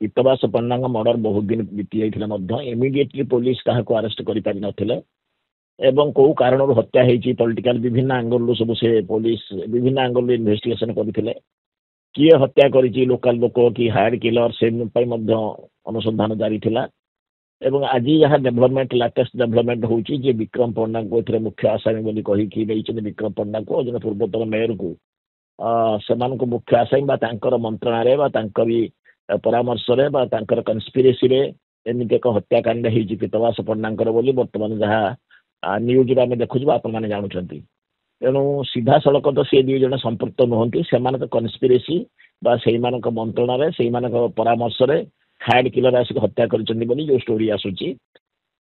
पीतवास पण्डा murder बहुत दिन बीती जाता इमिडिएटली पुलिस क्या अरेस्ट कर एवं कौ कारण हत्या होती पॉलिटिकल विभिन्न एंगल सब से पुलिस विभिन्न एंगल इन्वेस्टिगेशन करते किए हत्या करी लोकल लोक कि हायर्ड किलर से अनुसंधान जारी थिला एवं आज यहाँ डेभलपमेंट लाटेस्ट डेभलपमेंट होची जे विक्रम पण्डा को एथिरे मुख्य आसामी बोली कही विक्रम पण्डा को जन पूर्वतन मेयर को सेमान को मुख्य आसामी बा तांकर मंत्रणालय बा तांकरी परामर्श रे बा तांकर कन्स्पिरेसी रे एमती एक हत्याकांड होती पीतवास पण्डा बोली बर्तमान जहाँ न्यूज आम देखुँ आप जानते तेणु सीधा सड़क तो सी दुई जन संपृक्त नुहति से कन्स्पिरेसी बा से मंत्रणालय से परामर्श रे हायर्ड किलर आसिक हत्या कर जो स्टोरी आसूची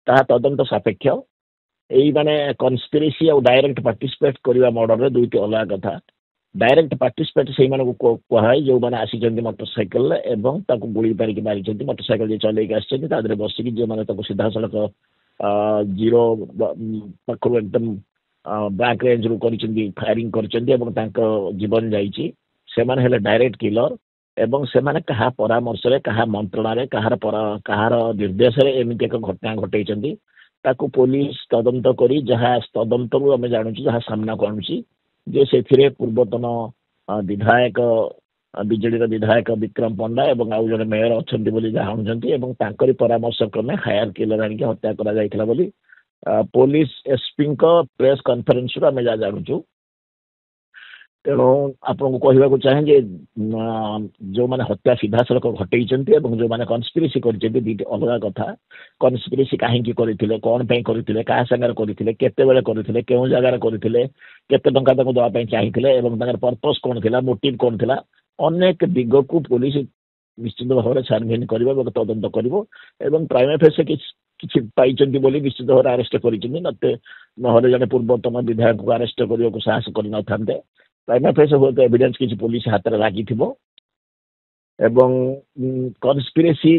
तदंत सापेक्ष यही माने कन्स्पिरेसी और डायरेक्ट पार्टिसिपेट करवा मर्डर रे दुईटी अलग कथा डायरेक्ट पार्टिसिपेट से कहुए जो मैंने आसी मोटरसाइकेल एवं गुड़ी पारिक मारी मोटरसाइकेल चलैक आसरे बसिक जो मैंने सीधा सड़क जीरो पाखु एकदम बैक रेंज रू कर फायरिंग कर जीवन जाइए से डायरेक्ट किलर एवं से माने कहा परामर्श रे कहा मंत्रणालय कहार निर्देश रे एमती एक घटना घटे पुलिस तदंत करी जहाँ तदंत आम जानूँ जहाँ सामना को आणुची जे से पूर्वतन विधायक बीजेडी विधायक विक्रम पण्डा एवं आउ जन मेयर अच्छा जानते परामर्श क्रमे हायर किलर आनिक हत्या कर पुलिस एसपी प्रेस कॉन्फ्रेंस आम जहाँ जानूँ तेणु आपको कहवाक चाहे जो मैंने हत्या सीधा सड़क घटे जो मैंने कन्स्पिरेसी कर अलग कथा कन्स्पिरेसी कहीं कौन करते क्या सागर करते केतबेले करते क्यों जगार करते केते टंका देवाई चाहिए पर्पस कौन थी मोटिव कौन थी अनेक दिग को पुलिस निश्चित भाव में छानभिन कर तदंत कर प्राइम फेस किसी पाई निश्चित भाव अरेस्ट कर जड़े पूर्वतन विधायक को अरेस्ट करने को साहस कर न प्राइम फेस हुए तो एविडेंस किसी पुलिस हाथ में लगी कन्स्पिरेसी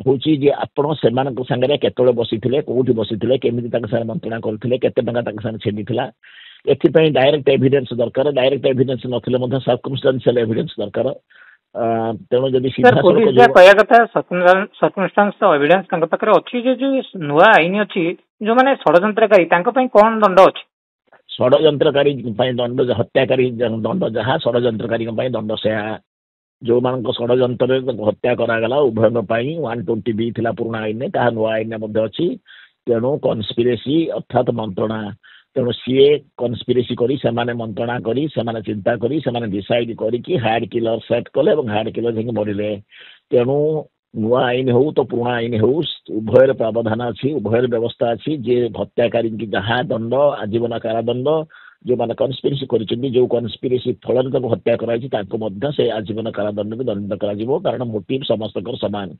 हूँ जे आपण से केतले बसी कौटी बसी केमी मंत्रणा करते केते टंका छेदी एथपाई डायरेक्ट एविडेंस दरकार डायरेक्ट एविडेंस नथिले सर्कमस्टेंशियल एविडेंस दरकार तेणु जब सीधा कथा सर्कमस्टेंस एविडेंस अच्छी जो नुआ आईन अच्छी जो मैंने षड्यंत्रकारी कौन दंड अच्छी षड्यंत्रकारी दंड हत्याकारी दंड जहाँ षड्यंत्रकारी दंड से जो मान षड्यंत्र हत्या करागला उभय 120B थिला पुराणा आईन ता नुआ आईन अच्छी तेणु कन्स्पिरेसी अर्थात मंत्रणा तेणु सीए कन्स्पिरेसी करी से मंत्रणा करी से चिंता करी से डिसाइड करी हायर्ड किलर सेट कले हायर्ड किलर मरले तेणु नुआ आईन हो तो पुराणा आईन हो उभयर प्रावधान अच्छी उभयर व्यवस्था अच्छी जे हत्याकारी की जहाँ दंड आजीवन कारादंड जो मैंने कन्स्पिरेसी कर जो कन्स्पिरेसी फल हत्या कराई से आजीवन कारादंड भी दंड कर कारण मोटिव समस्त सामान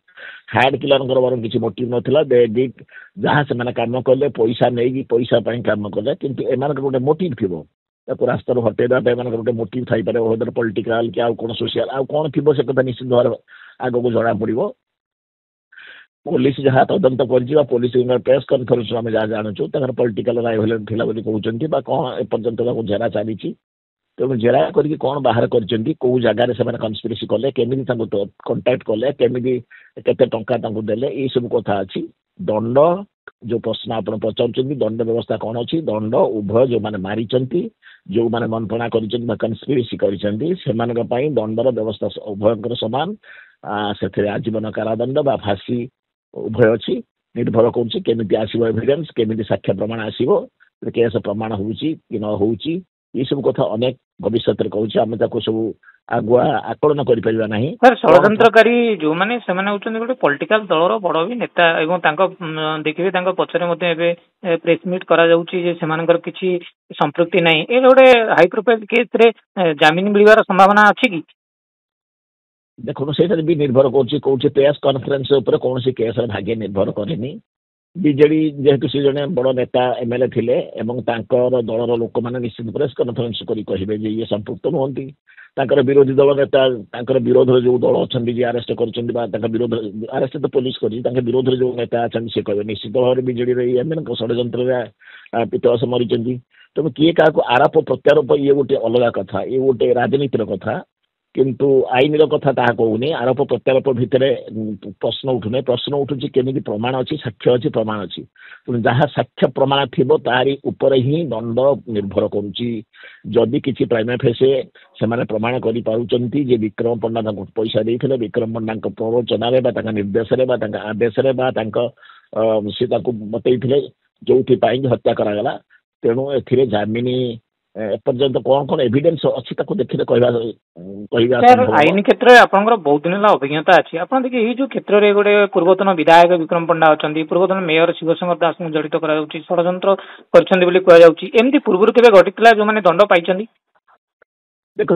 हायर्ड किलर वर किसी मोटिव नाला जहाँ से कम कले पैसा नहीं पैसा कम कले कि एम गोटे मोटिव थी रास्तार हटेदा गोटे मोटिव थी पारे पॉलिटिकल कि कौन सोशल आउ कौन थी से कथा निश्चित भाव आग को जना पड़ो पुलिस जहाँ तदंत कर पुलिस प्रेस कॉन्फ्रेंस आम जहाँ जानूँ पॉलिटिकल राइवल थिला कहते कौन एपर्यंत जेरा चली तेणु जेरा करके कौन बाहर कर कौ जगार से कन्स्पिरेसी कले केमी कंटाक्ट कले केमी केते टंका देले ये सब कथा अच्छी दंड जो प्रश्न आप पचार दंड व्यवस्था कौन अच्छी दंड उभय जो मैंने मारी जो मैंने मंत्रणा कन्स्पिरेसी कर दंडर व्यवस्था उभय सामान से आजीवन कारादंड बा फांसी उभय अच्छी निर्भर करमी आसो एविडेंस केमी साक्ष्य प्रमाण आसो केस प्रमाण होची कि न होची ये सब कथा अनेक भविष्य कहूँ आम सब आगुआ आकलन कर षड्यंत्रकारी जो मैंने गोटे पॉलिटिकल दलर बड़ भी नेता एवं देखिए पचर प्रेस मीट कर किसी संपृक्ति ना ये गोटे हाई प्रोफाइल केस रे जमीन मिलवार संभावना अच्छी कि देखो से भी निर्भर कर प्रेस कॉन्फ्रेंस कौन सी केस भाग्य निर्भर करेनि बीजेडी जेहेतु सी जड़े बड़ नेता एमएलए थिले दलर लोक मैंने निश्चित प्रेस कॉन्फ्रेंस करेंगे ये संपृक्त नुहति विरोधी दल नेता विरोध जो दल अच्छा अरेस्ट कर विरोध अरेस्ट तो पुलिस कर विरोध जो नेता अच्छा सी कहे निश्चित भाव में बीजेडी एम षड्यंत्र पीतवास मरी तेणु किए क्या आरोप प्रत्यारोप ये गोटे अलग कथा ये गोटे राजनीतिर कथा किंतु आईन कथा ताहा कहूनी आरोप प्रत्यारोप भितर प्रश्न उठुने प्रश्न उठुची केमिति प्रमाण अच्छी साक्ष्य अच्छी प्रमाण अच्छी जहाँ साक्ष्य प्रमाण थिबो तारी ऊपर ही दंड निर्भर करुची जदि किसी प्राइमा फेसे से प्रमाण करि पारुचंती जे विक्रम पंडा पैसा देइथिले विक्रम पंडा प्ररोचन निर्देश आदेश से बतईले जो हत्या करागला तेणु ए जामिनी एपर्यंत कौन कौन एविडेंस अच्छी देखिए आईन क्षेत्र में आपंकर बहुत दिन है अभिज्ञता अच्छी आप देखिए ये जो क्षेत्र में गोटे पूर्वतन विधायक विक्रम पंडा अच्छा पूर्वतन मेयर शिवशंकर दास को जड़ित षड्यंत्र करमती पूर्व के घटी जो मैंने दंड पाई देखो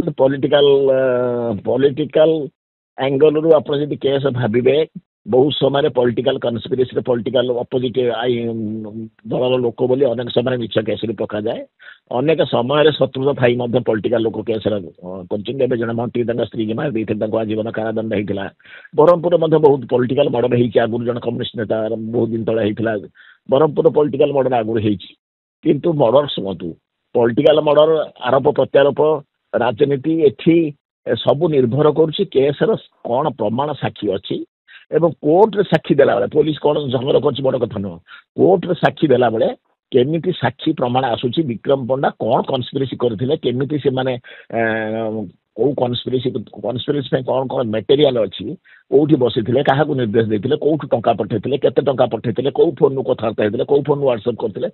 पॉलिटिकल एंगल रू आप केस भावे बहुत समय पॉलिटिकल कन्स्पिरेसी पॉलिटिकल अपोजिट दल लोक बोली अनेक समय मिछ केस पका जाए अनेक समय शत्रुता थी पॉलिटिकल लोक केस कर जन मंत्री स्त्री की मारी आजीवन कारादंड होता ब्रह्मपुर बहुत पॉलिटिकल मर्डर होगी आगुरी जन कम्युनिस्ट नेता बहुत दिन तले होता ब्रह्मपुर पॉलिटिकल मर्डर आगुरी होती किंतु मर्डर शुणु पॉलिटिकल मर्डर आरोप प्रत्यारोप राजनीति एठी सब निर्भर करुच्ची केसर कौन प्रमाण साक्षी अच्छी एवं कोर्ट रे साक्षी देला बेले पुलिस कौन झंगर कर बड़ कथा नुह कोर्ट रे साक्षी देला बेले केमिति साक्षी प्रमाण आसुची विक्रम पंडा कौन कन्स्पिरेसी करथिले केमिति से माने को कन्स्पिरेसी कौन कौन मटेरियल अच्छी कौटी बसी क्या निर्देश देते कौटू टंका पठेते केते टंका पठेते कौ फोन रू कथबार्ता होते कौ फोन व्हाट्सएप करते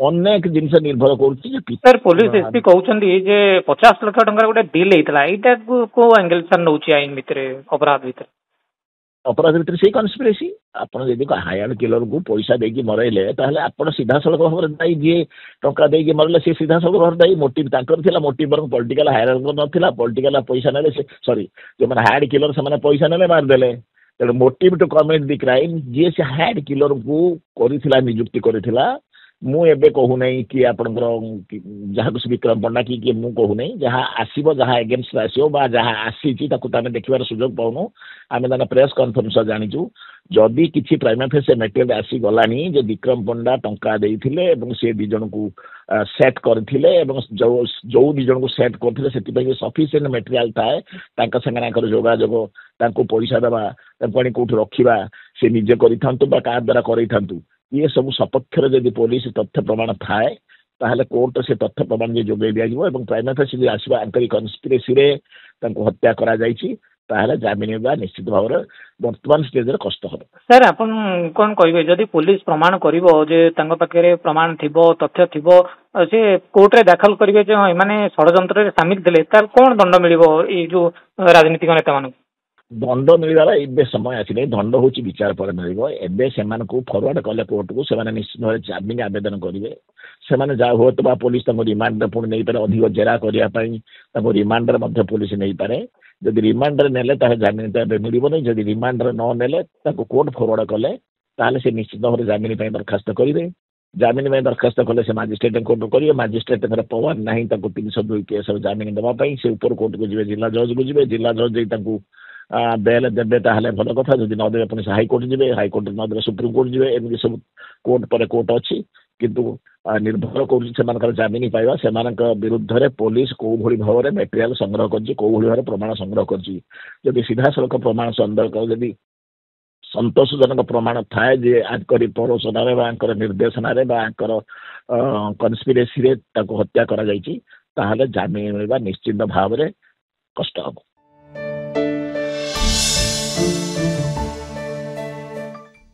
अनेक जिनस निर्भर कर पुलिस एसपी कहते 50 लाख टंका गोटे डील होता यहाँ को एंगल सर नौ आईन भितर अपराध भितर अपराध भितर से कन्स्पिरेसी आपड़ जब हायर्ड किलर को पैसा देकी मरइले आप सीधा सड़क भाव में दायी जी टंका देकी मरले सी सीधा सड़क भाव दायी मोटिव तांकर मोटिव बर पॉलिटिकल हायरार्की नाला पॉलिटिकल पैसा ना सॉरी जो मैंने हायर्ड किलर से पैसा ना मारिदेले तेणु motive to commit the crime जी से हायर्ड किलर को करिथिला नियुक्ति करिथिला मु एबे कहू नहीं कि आपनकर जहाँ कुछ विक्रम पंडा कि मु कहू नहीं जहाँ आसीबो जहाँ एगेंस्ट आसीबो बा जहाँ आसीची ताकू तामे देखिबार सुजोग पाउनु आमे ताना प्रेस कॉन्फ्रेंस जानिचु जदि किछि प्राइमा फेस मटेरियल आसी गलानी जे विक्रम पंडा टंका देइथिले एवं से दि जन को सेट करथिले एवं जो दि जन को सेट करथिले सेति पई सफिशिएंट मटेरियल थाए तांका संगे नाकर जोगाजोग तांको पैसा देबा तांको कोठी रखिबा से निजे करिथांतु बा का द्वारा करिथांतु ये सब सपक्ष जब पुलिस तथ्य प्रमाण थाए ताहले कोर्ट से तथ्य प्रमाण जोगे दिया प्राइमा फेस आसवा कन्स्पिरेसी हत्या करा जायछि ताहले जामिन निश्चित भाव वर्तमान स्टेज रे कष्ट हम सर आपन कौन कहे जदि पुलिस प्रमाण करिवो जे तांको पाखे प्रमाण थिबो तथ्य थिबो से कोर्ट रे दाखल करिवे जे माने षड्यंत्र रे शामिल थिले तार कोन दंड मिलिवो ए जो राजनीतिक नेता मानक दंड मिलवार ए समय आसी नहीं दंड हूँ विचार पर मिले से फरवर्ड कले कोर्ट को से निश्चित भाव जामिन आवेदन करेंगे से जहाँ हुए तो पुलिस रिमांड पुणी नहीं पारे अधिक जेरा करने रिमांड पुलिस नहीं पारे जदि रिमांड ने जामिन तो मिल नहीं जदि रिमांड न नेले कोर्ट फरवर्ड कले ताले से निश्चित भाव जामिन दरखास्त करेंगे जामिन में दरखास्त कले से मजिस्ट्रेट कोर्ट करेंगे मजिस्ट्रेट पवर ना 302 केस जामिन देवाई से ऊपर कोर्ट को जी जिला जज को जी जिला जज बेल देवे ताहले भल कथा जदि नदेवे पुणी हाईकोर्ट जी हाईकोर्ट नदेवे सुप्रीमकोर्ट जी एमती सब कोर्ट पर कोर्ट अच्छी किंतु निर्भर कर जामिन पाइबा से विरुद्ध में पुलिस कौ भली भाव में मटेरियल संग्रह कर प्रमाण संग्रह कर सीधा सड़क प्रमाण संग्रह कर जदि संतोषजनक प्रमाण थाए जे आकर परोसना निर्देशना कन्स्पिरेसी हत्या करा जामिन मिलवा निश्चित भाव में कष्ट हम।